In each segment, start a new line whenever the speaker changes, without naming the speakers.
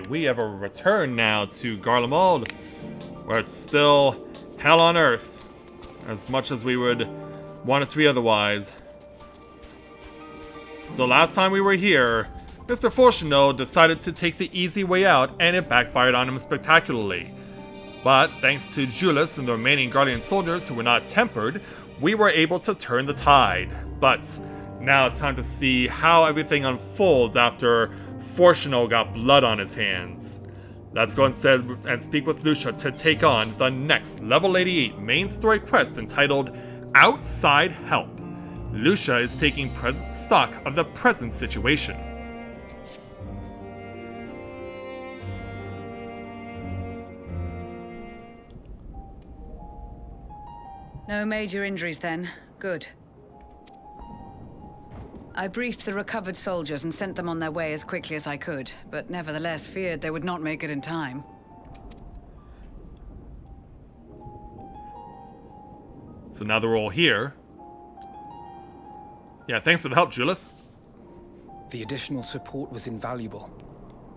we have returned now to Garlemald, where it's still hell on earth, as much as we would want it to be otherwise. So last time we were here, Mr. Fortuno decided to take the easy way out, and it backfired on him spectacularly. But thanks to Julius and the remaining Guardian soldiers who were not tempered, we were able to turn the tide. But now it's time to see how everything unfolds after Fortuno got blood on his hands. Let's go instead and speak with Lucia to take on the next level 88 main story quest entitled Outside Help. Lucia is taking stock of the present situation.
No major injuries then. Good. I briefed the recovered soldiers and sent them on their way as quickly as I could, but nevertheless feared they would not make it in time.
So now they're all here. Yeah, thanks for the help, Julius.
The additional support was invaluable.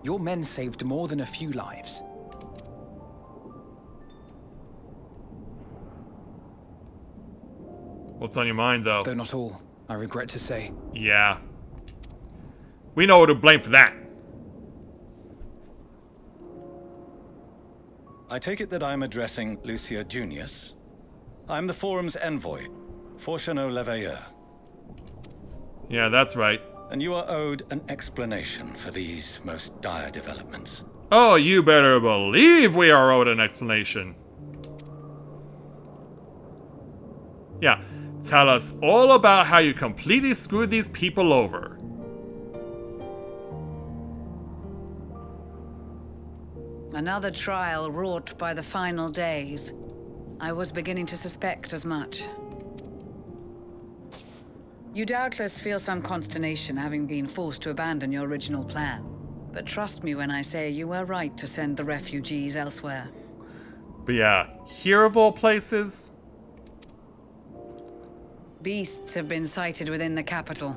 Your men saved more than a few lives.
What's on your mind, though?
Though not all, I regret to say.
Yeah. We know who to blame for that.
I take it that I'm addressing Lucia Junius. I'm the Forum's envoy, Fortuno Leveilleur.
Yeah, that's right.
And you are owed an explanation for these most dire developments.
Oh, you better believe we are owed an explanation. Yeah, tell us all about how you completely screwed these people over.
Another trial wrought by the final days. I was beginning to suspect as much. You doubtless feel some consternation having been forced to abandon your original plan. But trust me when I say you were right to send the refugees elsewhere.
But yeah, here of all places?
Beasts have been sighted within the capital.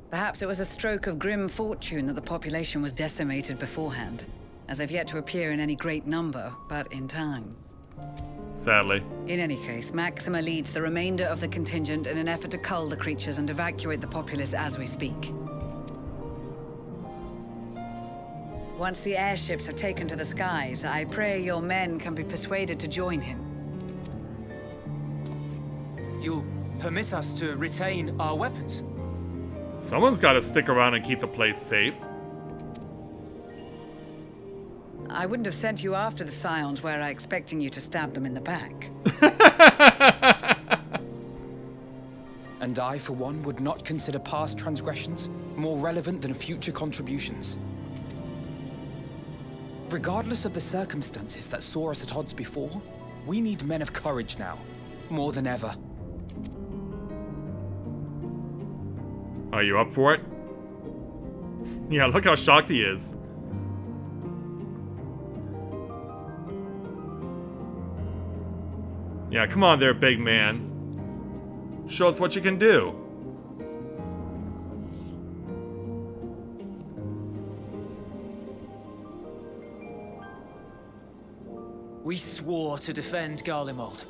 Perhaps it was a stroke of grim fortune that the population was decimated beforehand, as they've yet to appear in any great number, but in time.
Sadly.
In any case, Maxima leads the remainder of the contingent in an effort to cull the creatures and evacuate the populace as we speak. Once the airships have taken to the skies, I pray your men can be persuaded to join him.
You'll permit us to retain our weapons?
Someone's got to stick around and keep the place safe.
I wouldn't have sent you after the Scions were I expecting you to stab them in the back.
And I, for one, would not consider past transgressions more relevant than future contributions. Regardless of the circumstances that saw us at odds before, we need men of courage now, more than ever.
Are you up for it? Yeah, look how shocked he is. Yeah, come on there, big man. Show us what you can do.
We swore to defend Garlemald,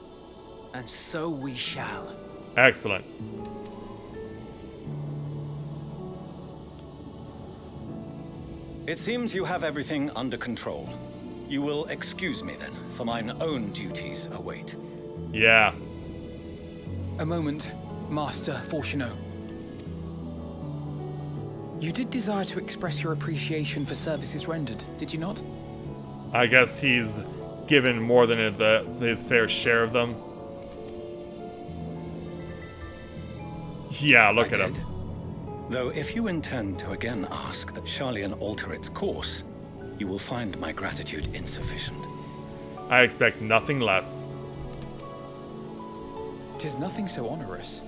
and so we shall.
Excellent.
It seems you have everything under control. You will excuse me then, for mine own duties await.
Yeah.
A moment, Master Fortuno. You did desire to express your appreciation for services rendered, did you not?
I guess he's given more than his fair share of them. Yeah, look at him.
Though if you intend to again ask that Sharlayan alter its course, you will find my gratitude insufficient.
I expect nothing less.
'Tis nothing so onerous.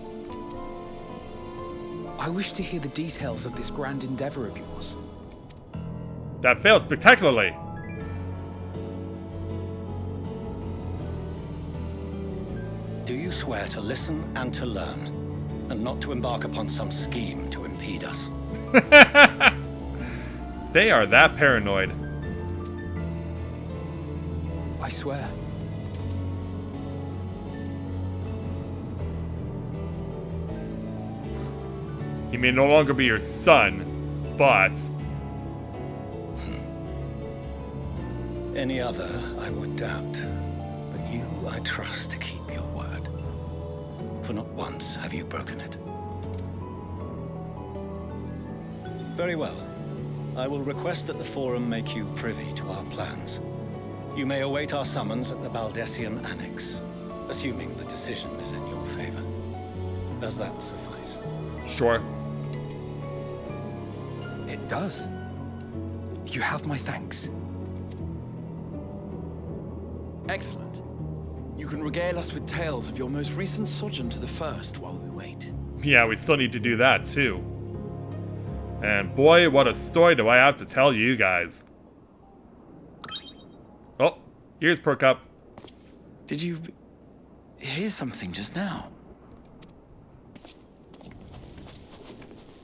I wish to hear the details of this grand endeavor of yours.
That failed spectacularly.
Do you swear to listen and to learn, and not to embark upon some scheme to impede us?
They are that paranoid.
I swear.
He may no longer be your son, but...
Any other, I would doubt. But you, I trust to keep your word. For not once have you broken it. Very well. I will request that the Forum make you privy to our plans. You may await our summons at the Baldessian Annex, assuming the decision is in your favor. Does that suffice?
Sure.
It does. You have my thanks.
Excellent. You can regale us with tales of your most recent sojourn to the First while we wait.
Yeah, we still need to do that, too. And boy, what a story do I have to tell you guys. Oh, here's Perk Up.
Did you hear something just now?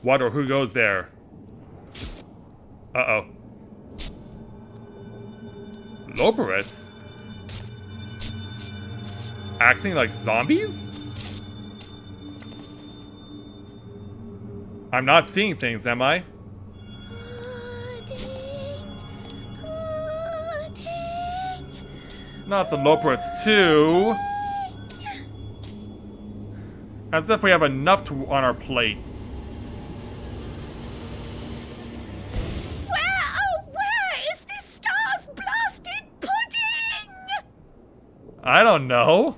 What or who goes there? Uh-oh. Loporrits? Acting like zombies? I'm not seeing things, am I? Not the Loporrits too. As if we have enough on our plate.
Where is this Star's blasted pudding?
I don't know.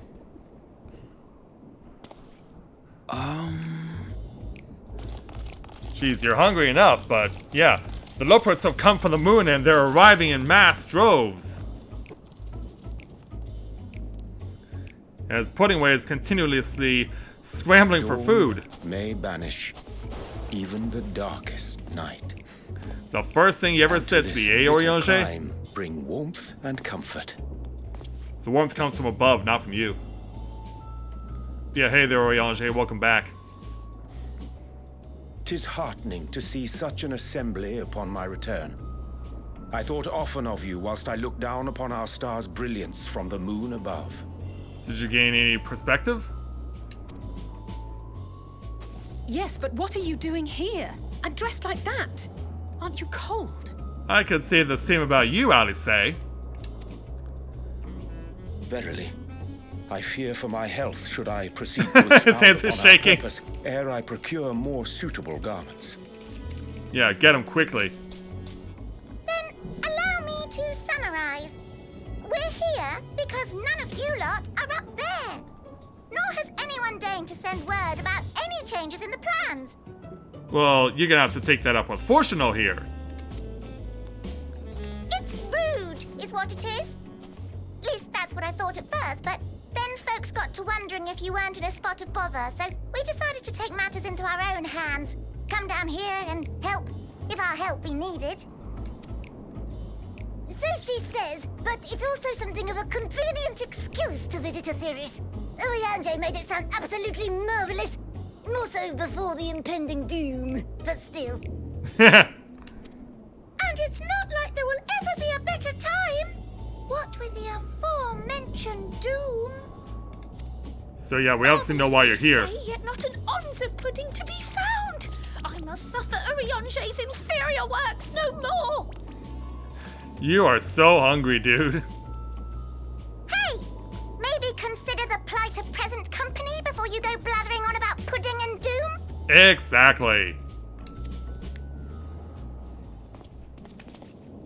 Jeez, you're hungry enough, but yeah. The Loporrits have come from the moon and they're arriving in mass droves. As Puddingway is continuously scrambling for food.
May banish even the darkest night.
The first thing you ever
And
said to
this
me, eh,
bitter
Oriange?
crime bring warmth and comfort.
The warmth comes from above, not from you. Yeah, hey there, Oriange. Welcome back.
'Tis heartening to see such an assembly upon my return. I thought often of you whilst I looked down upon our star's brilliance from the moon above.
Did you gain any perspective?
Yes, but what are you doing here? And dressed like that? Aren't you cold?
I could say the same about you, Alice.
Verily, I fear for my health should I proceed to expound
His hands are
upon our
shaking.
purpose ere I procure more suitable garments.
Yeah, get him quickly.
Then allow me to summarize. We're here because none of you lot are up there. Nor has anyone deigned to send word about any changes in the plans.
Well, you're gonna have to take that up with Fortuno here.
It's rude, is what it is. At least that's what I thought at first, but then folks got to wondering if you weren't in a spot of bother, so we decided to take matters into our own hands. Come down here and help, if our help be needed. So she says, but it's also something of a convenient excuse to visit Aetherius. Oriange made it sound absolutely marvelous. More so before the impending doom, but still. And it's not like there will ever be a better time. What with the aforementioned doom?
So yeah, we obviously know why you're here.
Say, yet not an ounce of pudding to be found. I must suffer Oriange's inferior works no more.
You are so hungry, dude.
Hey! Maybe consider the plight of present company before you go blathering on about pudding and doom?
Exactly.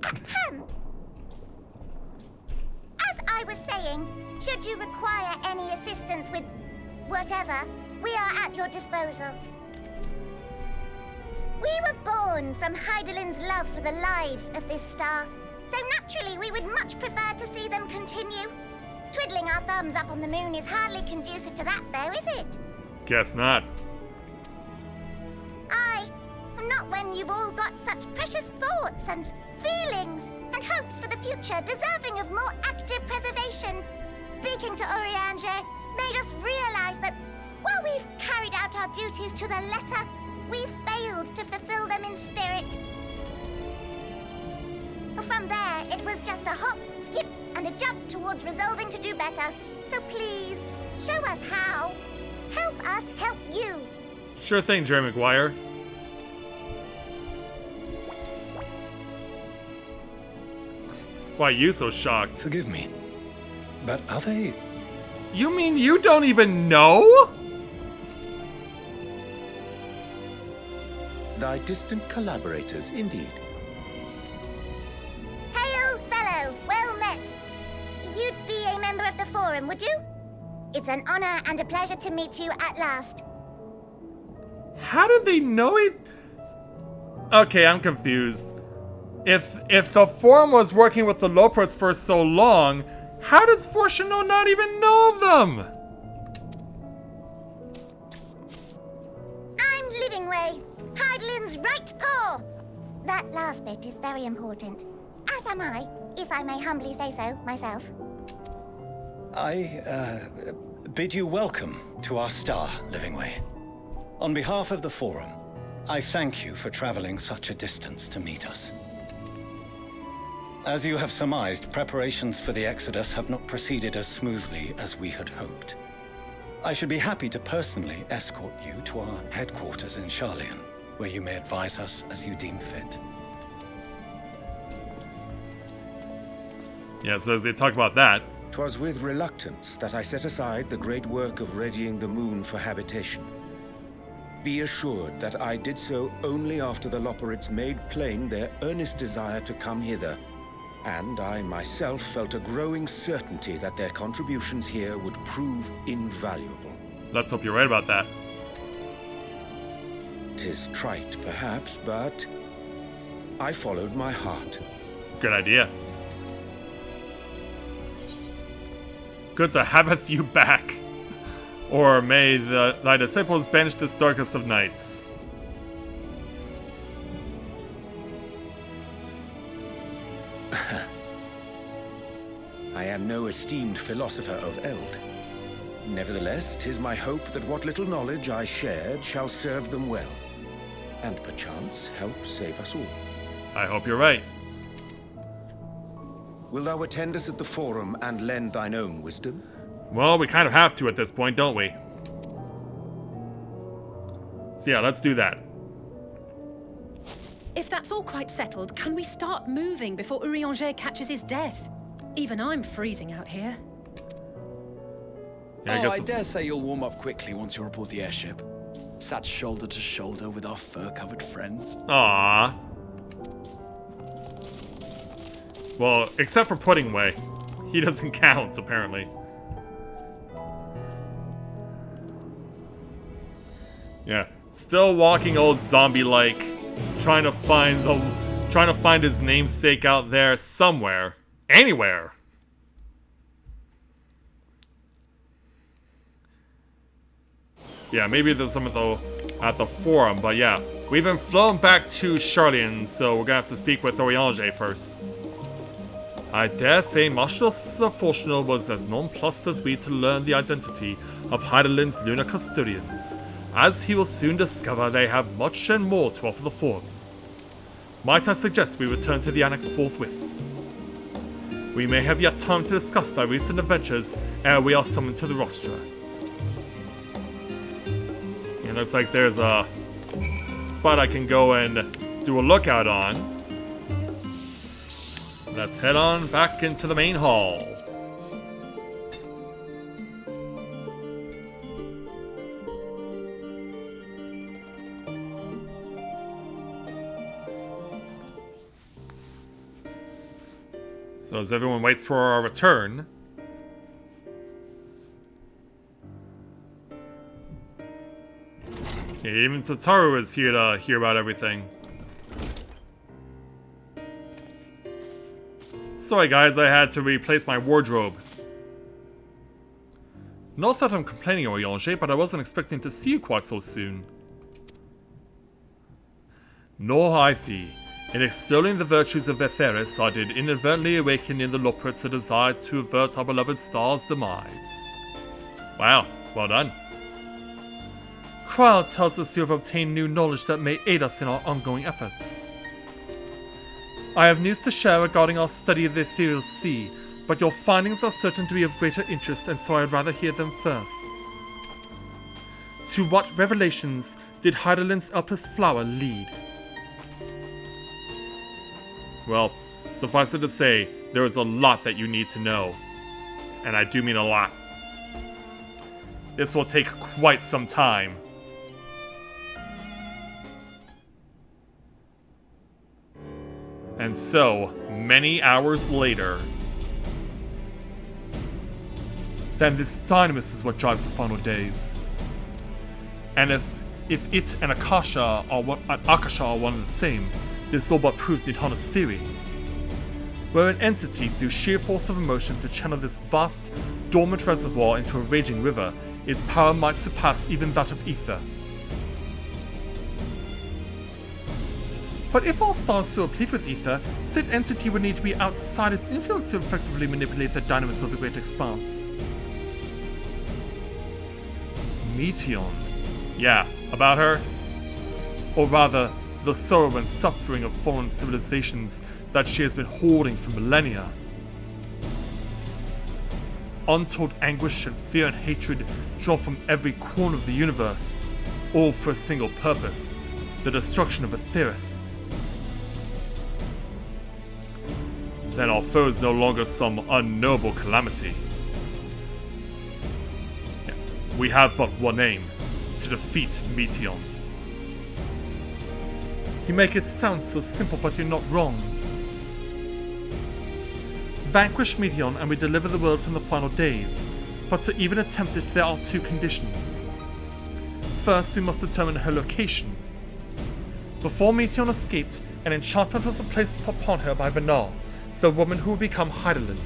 Ahem. As I was saying, should you require any assistance with whatever, we are at your disposal. We were born from Hydaelyn's love for the lives of this star, so naturally we would much prefer to see them continue. Twiddling our thumbs up on the moon is hardly conducive to that, though, is it?
Guess not.
Aye, not when you've all got such precious thoughts and feelings and hopes for the future deserving of more active preservation. Speaking to Oriange made us realize that while we've carried out our duties to the letter, we've failed to fulfill them in spirit. From there, it was just a hop, skip, and and a jump towards resolving to do better. So please, show us how. Help us help you.
Sure thing, Jerry Maguire. Why are you so shocked?
Forgive me, but are they...
You mean you don't even know?
Thy distant collaborators, indeed.
Hail, fellow. Well met. You'd be a member of the Forum, would you? It's an honor and a pleasure to meet you at last.
How do they know it? Okay, I'm confused. If the Forum was working with the Loporrits for so long, how does Fourchenault not even know of them?
I'm Livingway, Hydaelyn's right paw. That last bit is very important. As am I, if I may humbly say so myself.
I bid you welcome to our star, Livingway. On behalf of the Forum, I thank you for traveling such a distance to meet us. As you have surmised, preparations for the Exodus have not proceeded as smoothly as we had hoped. I should be happy to personally escort you to our headquarters in Sharlayan, where you may advise us as you deem fit.
Yeah, so as they talk about that.
'Twas with reluctance that I set aside the great work of readying the moon for habitation. Be assured that I did so only after the Loporrits made plain their earnest desire to come hither, and I myself felt a growing certainty that their contributions here would prove invaluable.
Let's hope you're right about that.
'Tis trite, perhaps, but I followed my heart.
Good idea. Good to haveth you back. Or may thy disciples bench this darkest of nights.
I am no esteemed philosopher of eld. Nevertheless, 'tis my hope that what little knowledge I shared shall serve them well, and perchance help save us all.
I hope you're right.
Will thou attend us at the Forum and lend thine own wisdom?
Well, we kind of have to at this point, don't we? So yeah, let's do that.
If that's all quite settled, can we start moving before Urianger catches his death? Even I'm freezing out here.
Yeah,
I dare say you'll warm up quickly once you report the airship. Sat shoulder to shoulder with our fur-covered friends.
Aww. Well, except for Puddingway. He doesn't count, apparently. Yeah. Still walking all zombie-like, trying to find his namesake out there somewhere. Anywhere. Yeah, maybe there's some at the Forum, but yeah. We've been flown back to Sharlayan, so we're gonna have to speak with Urianger first. I dare say Marshal Fourchenault was as nonplussed as we to learn the identity of Hydaelyn's lunar custodians, as he will soon discover they have much and more to offer the Forum. Might I suggest we return to the Annex forthwith? We may have yet time to discuss their recent adventures ere we are summoned to the rostra. It looks like there's a spot I can go and do a lookout on. Let's head on back into the main hall. So as everyone waits for our return, even Tataru is here to hear about everything. Sorry guys, I had to replace my wardrobe. Not that I'm complaining, Urianger, but I wasn't expecting to see you quite so soon. Nor I thee. In extolling the virtues of Vetheris, I did inadvertently awaken in the Loporrits a desire to avert our beloved star's demise. Wow, well done. Kral tells us you have obtained new knowledge that may aid us in our ongoing efforts. I have news to share regarding our study of the ethereal sea. but your findings are certain to be of greater interest, and so I'd rather hear them first. To what revelations did Hydaelyn's Elpis flower lead? Well, suffice it to say, there is a lot that you need to know. And I do mean a lot. This will take quite some time. And so, many hours later... Then this Dynamis is what drives the final days. And if it and Akasha are one and the same, this all but proves Nidhana's theory. Were an entity through sheer force of emotion to channel this vast, dormant reservoir into a raging river, its power might surpass even that of ether. But if all stars so replete with ether, said entity would need to be outside its influence to effectively manipulate the Dynamis of the Great Expanse. Meteion. Yeah, about her? Or rather, the sorrow and suffering of fallen civilizations that she has been hoarding for millennia. Untold anguish and fear and hatred drawn from every corner of the universe, all for a single purpose, the destruction of Aetheris. Then our foe is no longer some unknowable calamity. We have but one aim, to defeat Meteion. You make it sound so simple, but you're not wrong. Vanquish Meteion and we deliver the world from the final days, but to even attempt it there are two conditions. First, we must determine her location. Before Meteion escaped, an enchantment was placed upon her by Venal, the woman who will become Hydaelyn.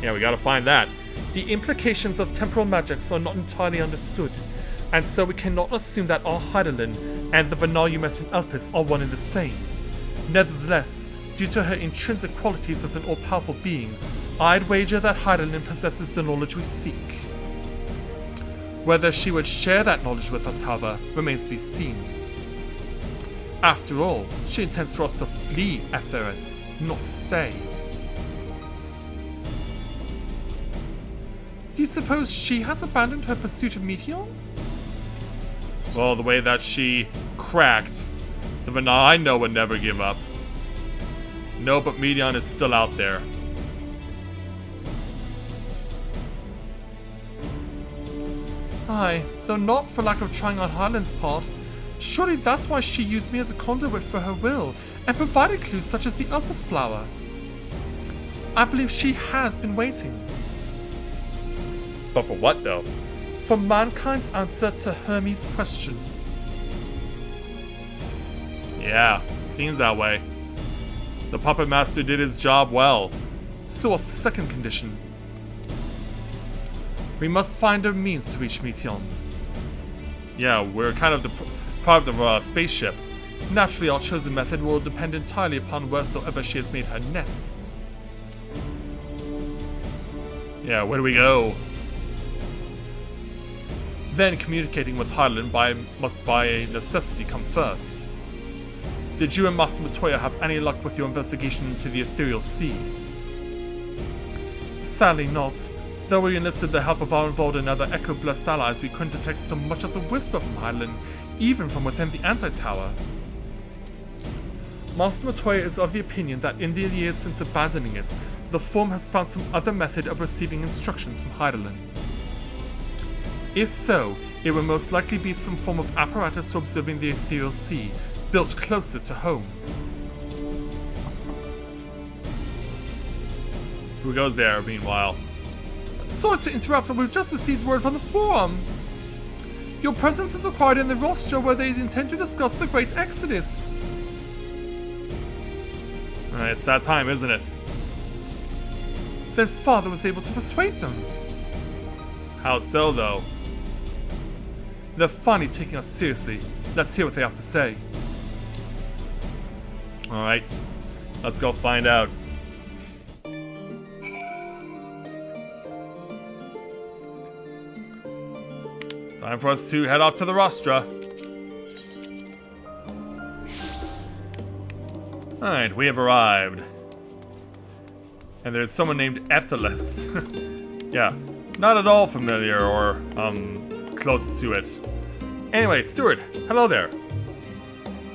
Yeah, we gotta find that. The implications of temporal magics are not entirely understood, and so we cannot assume that our Hydaelyn and the Venal you met in Elpis are one and the same. Nevertheless, due to her intrinsic qualities as an all-powerful being, I'd wager that Hydaelyn possesses the knowledge we seek. Whether she would share that knowledge with us, however, remains to be seen. After all, she intends for us to flee Aetheris, not to stay. Do you suppose she has abandoned her pursuit of Meteion? Well, the way that she cracked, the Venal I know would never give up. No, but Meteion is still out there. Aye, though not for lack of trying on Hydaelyn's part. Surely that's why she used me as a conduit for her will, and provided clues such as the Elpis flower. I believe she has been waiting. But for what, though? For mankind's answer to Hermes' question. Yeah, seems that way. The Puppet Master did his job well. Still, what's the second condition? We must find a means to reach Meteion. Yeah, we're kind of deprived of a spaceship. Naturally, our chosen method will depend entirely upon wheresoever she has made her nest. Yeah, where do we go? Then communicating with Hydaelyn must by necessity come first. Did you and Master Matoya have any luck with your investigation into the Ethereal Sea? Sadly not. Though we enlisted the help of our involved and other Echo-blessed allies, we couldn't detect so much as a whisper from Hydaelyn, even from within the Anti-Tower. Master Matoya is of the opinion that in the years since abandoning it, the Form has found some other method of receiving instructions from Hydaelyn. If so, it will most likely be some form of apparatus for observing the Ethereal Sea, built closer to home. Who goes there, meanwhile? Sorry to interrupt, but we've just received word from the Forum. Your presence is required in the Rostra where they intend to discuss the Great Exodus. It's that time, isn't it? Then Father was able to persuade them. How so, though? They're finally taking us seriously. Let's hear what they have to say. Alright, let's go find out. Time for us to head off to the Rostra. Alright, we have arrived. And there's someone named Ethelis. Yeah, not at all familiar or, close to it. Anyway, Steward, hello there.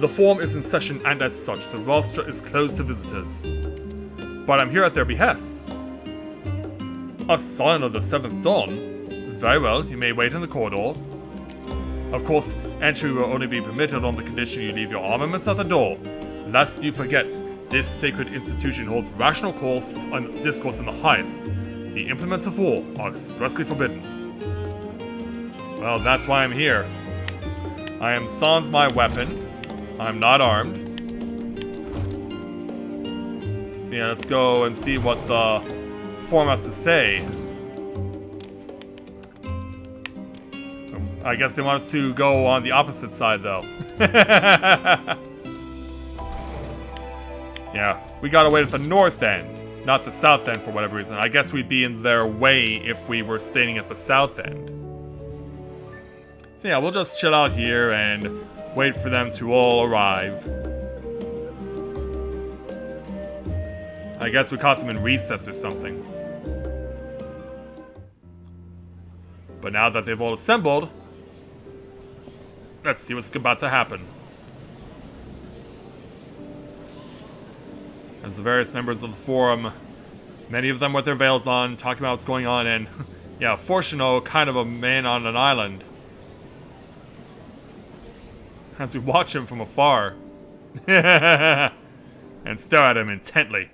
The Forum is in session, and as such, the roster is closed to visitors. But I'm here at their behest. A Scion of the 7th Dawn? Very well, you may wait in the corridor. Of course, entry will only be permitted on the condition you leave your armaments at the door. Lest you forget, this sacred institution holds rational course and discourse in the highest. The implements of war are expressly forbidden. Well, that's why I'm here. I am sans my weapon. I'm not armed. Yeah, let's go and see what the Forum has to say. I guess they want us to go on the opposite side, though. Yeah, we gotta wait at the north end, not the south end for whatever reason. I guess we'd be in their way if we were staying at the south end. So yeah, we'll just chill out here and wait for them to all arrive. I guess we caught them in recess or something. But now that they've all assembled, let's see what's about to happen. As the various members of the Forum, many of them with their veils on, talking about what's going on, and yeah, Fortuno, kind of a man on an island. As we watch him from afar. And stare at him intently.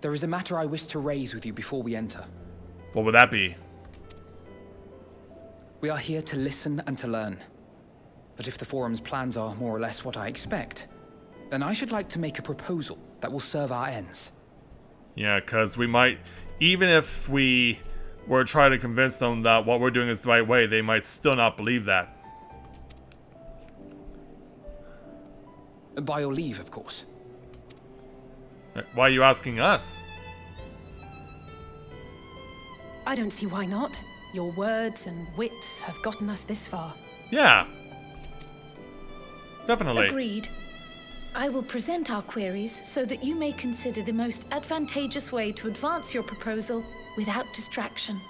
There is a matter I wish to raise with you before we enter.
What would that be?
We are here to listen and to learn. But if the Forum's plans are more or less what I expect, then I should like to make a proposal that will serve our ends.
Yeah, because we might, even if we were trying to convince them that what we're doing is the right way, they might still not believe that.
By your leave, of course.
Why are you asking us?
I don't see why not. Your words and wits have gotten us this far.
Yeah. Definitely.
Agreed. I will present our queries so that you may consider the most advantageous way to advance your proposal without distraction.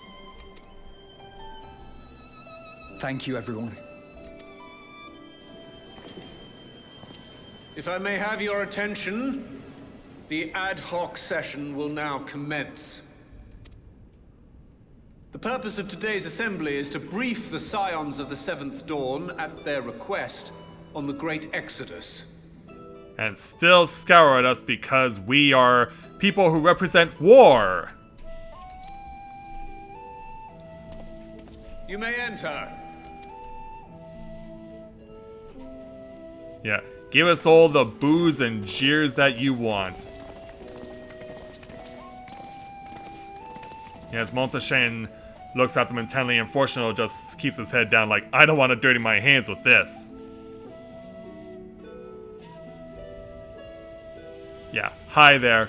Thank you, everyone.
If I may have your attention, the ad hoc session will now commence. The purpose of today's assembly is to brief the Scions of the 7th Dawn at their request on the Great Exodus.
And still scour at us because we are people who represent war.
You may enter.
Yeah, give us all the boos and jeers that you want. Yes, Monteshain looks at them intently, and Fortuno just keeps his head down like, I don't want to dirty my hands with this. Yeah, hi there.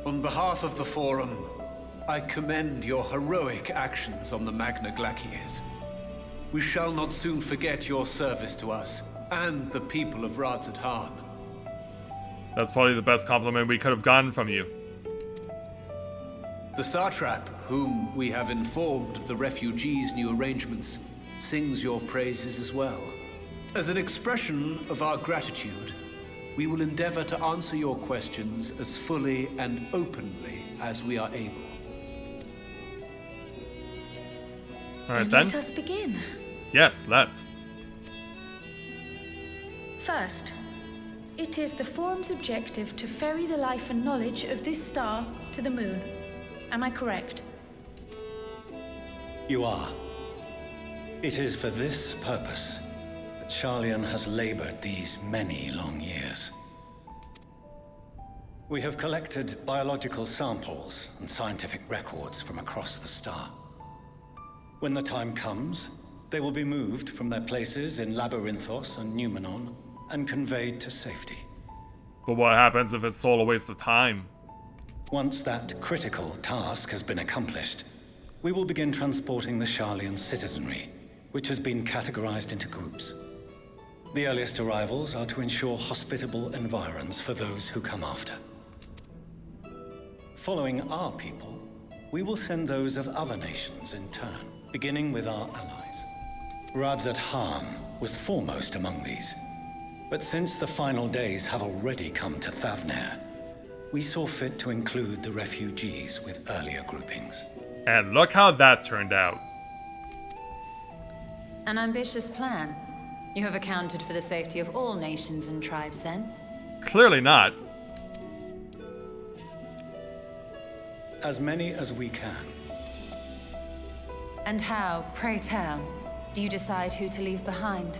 On behalf of the Forum, I commend your heroic actions on the Magna Glacies. We shall not soon forget your service to us and the people of Radz-at-Han.
That's probably the best compliment we could have gotten from you.
The Satrap, whom we have informed of the refugees' new arrangements, sings your praises as well. As an expression of our gratitude, we will endeavor to answer your questions as fully and openly as we are able.
Alright
Then
then.
let us begin.
Yes, let's.
First, it is the Forum's objective to ferry the life and knowledge of this star to the moon. Am I correct?
You are. It is for this purpose that Sharlayan has labored these many long years. We have collected biological samples and scientific records from across the star. When the time comes, they will be moved from their places in Labyrinthos and Numenon and conveyed to safety.
But what happens if it's all a waste of time?
Once that critical task has been accomplished, we will begin transporting the Sharlayan citizenry, which has been categorized into groups. The earliest arrivals are to ensure hospitable environs for those who come after. Following our people, we will send those of other nations in turn, beginning with our allies. Radzat Han was foremost among these. But since the final days have already come to Thavnair, we saw fit to include the refugees with earlier groupings.
And look how that turned out.
An ambitious plan. You have accounted for the safety of all nations and tribes, then?
Clearly not.
As many as we can.
And how, pray tell, do you decide who to leave behind?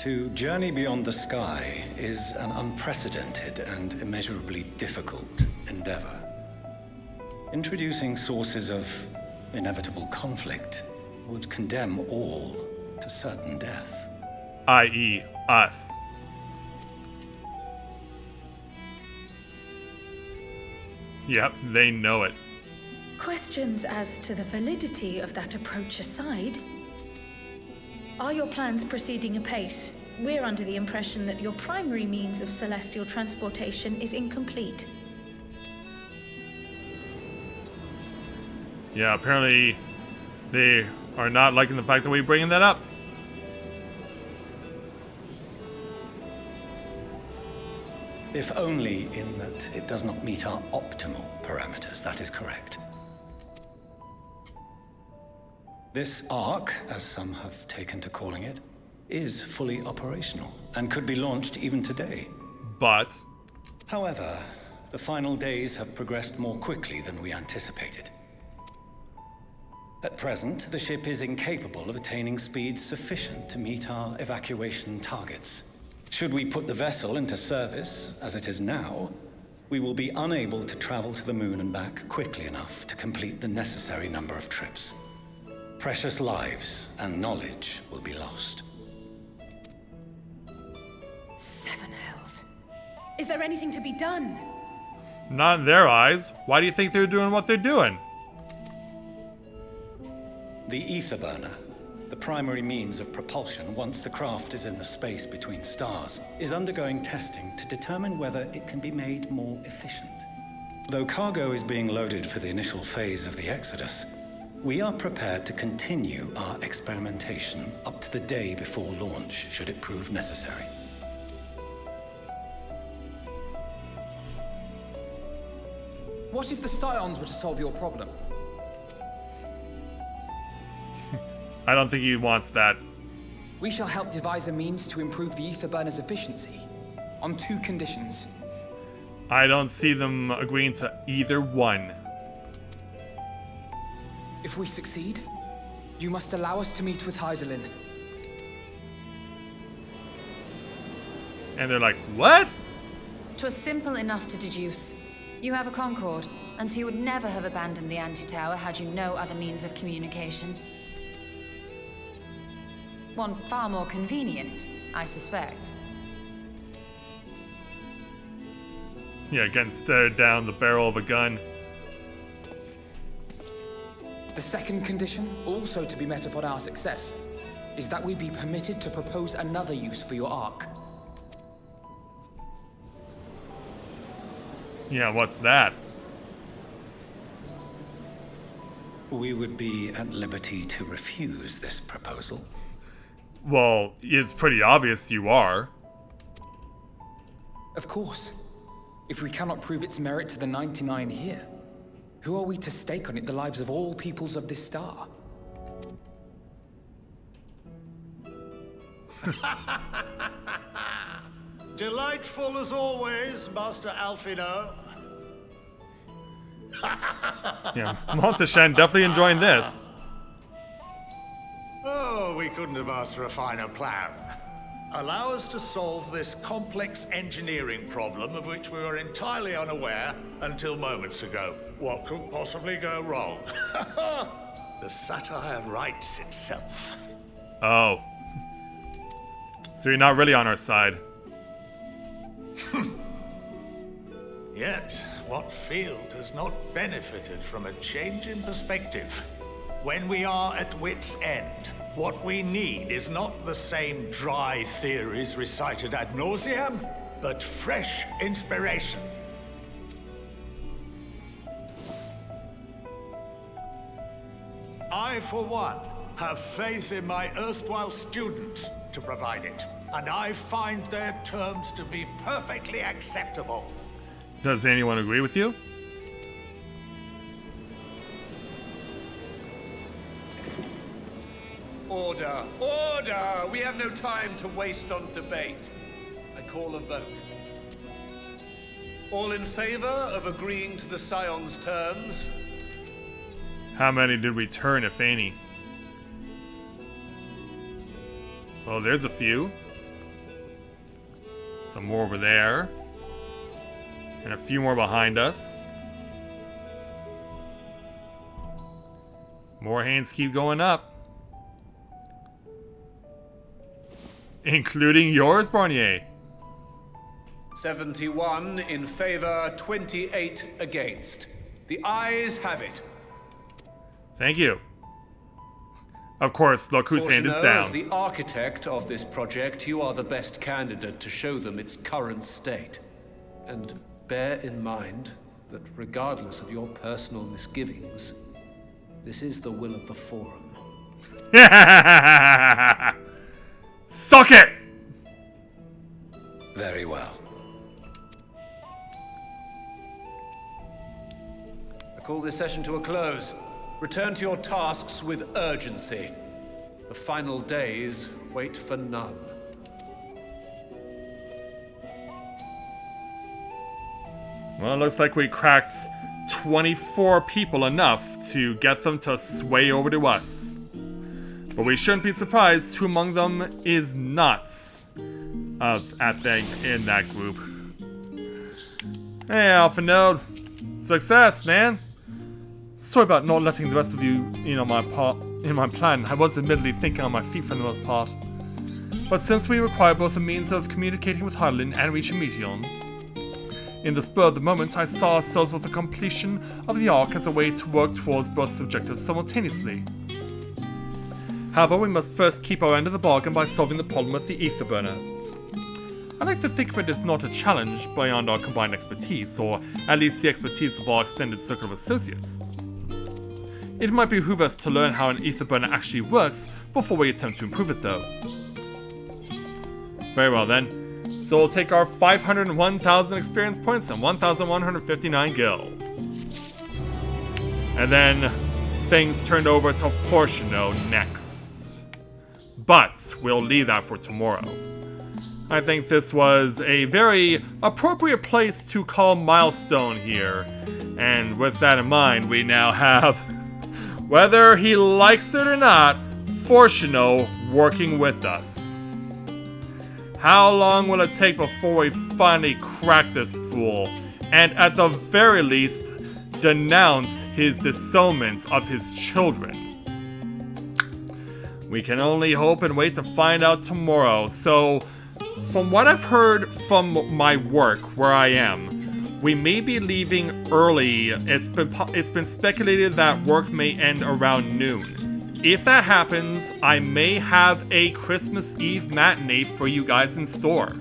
To journey beyond the sky is an unprecedented and immeasurably difficult endeavor. Introducing sources of inevitable conflict would condemn all to certain death.
I.e., us. Yep, they know it.
Questions as to the validity of that approach aside, are your plans proceeding apace? We're under the impression that your primary means of celestial transportation is incomplete.
Yeah, apparently they are not liking the fact that we're bringing that up.
If only in that it does not meet our optimal parameters, that is correct. This Ark, as some have taken to calling it, is fully operational and could be launched even today.
But
however, the final days have progressed more quickly than we anticipated. At present, the ship is incapable of attaining speeds sufficient to meet our evacuation targets. Should we put the vessel into service, as it is now, we will be unable to travel to the moon and back quickly enough to complete the necessary number of trips. Precious lives and knowledge will be lost.
Seven hells. Is there anything to be done?
not in their eyes. Why do you think they're doing what they're doing?
The ether burner, the primary means of propulsion once the craft is in the space between stars, is undergoing testing to determine whether it can be made more efficient. Though cargo is being loaded for the initial phase of the Exodus, we are prepared to continue our experimentation up to the day before launch, should it prove necessary.
What if the Scions were to solve your problem?
I don't think he wants that.
We shall help devise a means to improve the ether burner's efficiency, on 2 conditions.
I don't see them agreeing to either one.
If we succeed, you must allow us to meet with Hydaelyn.
And they're like, what?
'Twas simple enough to deduce. You have a Concord, and so you would never have abandoned the anti-tower had you no other means of communication. One far more convenient, I suspect.
Yeah, getting stared down the barrel of a gun.
The second condition, also to be met upon our success, is that we be permitted to propose another use for your Ark.
Yeah, what's that?
We would be at liberty to refuse this proposal.
Well, it's pretty obvious you are.
Of course. If we cannot prove its merit to the 99 here, who are we to stake on it the lives of all peoples of this star?
Delightful as always, Master Alphino.
Yeah, Monteshan definitely enjoying this.
Oh, we couldn't have asked for a finer plan. Allow us to solve this complex engineering problem of which we were entirely unaware until moments ago. What could possibly go wrong? The satire writes itself.
Oh. So you're not really on our side.
Yet, what field has not benefited from a change in perspective? When we are at wit's end, What we need is not the same dry theories recited ad nauseam, but fresh inspiration. I, for one, have faith in my erstwhile students to provide it, and I find their terms to be perfectly acceptable.
Does anyone agree with you?
Order! Order! We have no time to waste on debate. I call a vote. All in favor of agreeing to the Scion's terms?
How many did we turn, if any? Well, there's a few. Some more over there. And a few more behind us. More hands keep going up. Including yours, Barnier.
71 in favor, 28 against. The ayes have it.
Thank you. Of course, look whose hand is down.
As the architect of this project, you are the best candidate to show them its current state. And bear in mind that regardless of your personal misgivings, this is the will of the Forum.
Suck it!
Very well.
I call this session to a close. Return to your tasks with urgency. The final days wait for none.
Well, it looks like we cracked 24 people enough to get them to sway over to us. But we shouldn't be surprised who among them is not in that group. Hey, Alpha Node. Success, man. Sorry about not letting the rest of you in on my plan. I was admittedly thinking on my feet for the most part. But since we require both a means of communicating with Hydaelyn and reaching Meteion, in the spur of the moment, I saw ourselves with the completion of the Ark as a way to work towards both objectives simultaneously. However, we must first keep our end of the bargain by solving the problem with the Aetherburner. I like to think of it as not a challenge beyond our combined expertise, or at least the expertise of our extended circle of associates. It might behoove us to learn how an Aetherburner actually works before we attempt to improve it, though. Very well then. So we'll take our 501,000 experience points and 1,159 gil. And then things turned over to Fortuno next. But we'll leave that for tomorrow. I think this was a very appropriate place to call milestone here. And with that in mind, we now have, whether he likes it or not, Fortuno working with us. How long will it take before we finally crack this fool, and at the very least, denounce his disownment of his children? We can only hope and wait to find out tomorrow. So, from what I've heard from my work where I am, we may be leaving early. It's been speculated that work may end around noon. If that happens, I may have a Christmas Eve matinee for you guys in store.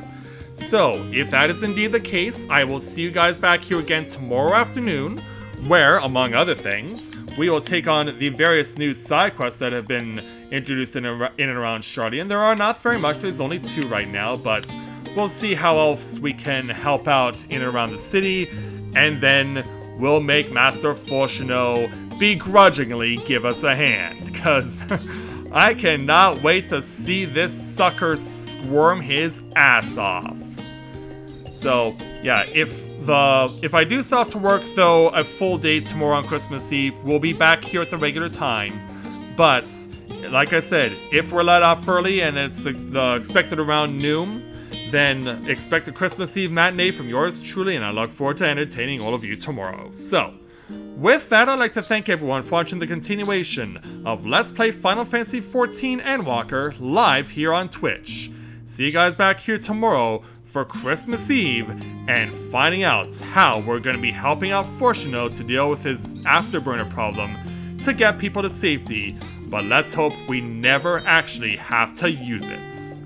So, if that is indeed the case, I will see you guys back here again tomorrow afternoon, where, among other things, we will take on the various new side quests that have been introduced in and around Shardian. There are not very much, there's only 2 right now, but we'll see how else we can help out in and around the city, and then we'll make Master Fortuno begrudgingly give us a hand, because I cannot wait to see this sucker squirm his ass off. So, yeah, if I do still have to work, though, a full day tomorrow on Christmas Eve, we'll be back here at the regular time. But, like I said, if we're let off early and it's the expected around noon, then expect a Christmas Eve matinee from yours truly, and I look forward to entertaining all of you tomorrow. So, with that, I'd like to thank everyone for watching the continuation of Let's Play Final Fantasy XIV Endwalker live here on Twitch. See you guys back here tomorrow for Christmas Eve and finding out how we're going to be helping out Fortuno to deal with his afterburner problem to get people to safety but let's hope we never actually have to use it.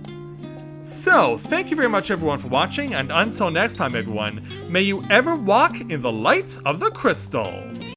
So, thank you very much everyone for watching, and until next time everyone, may you ever walk in the light of the crystal.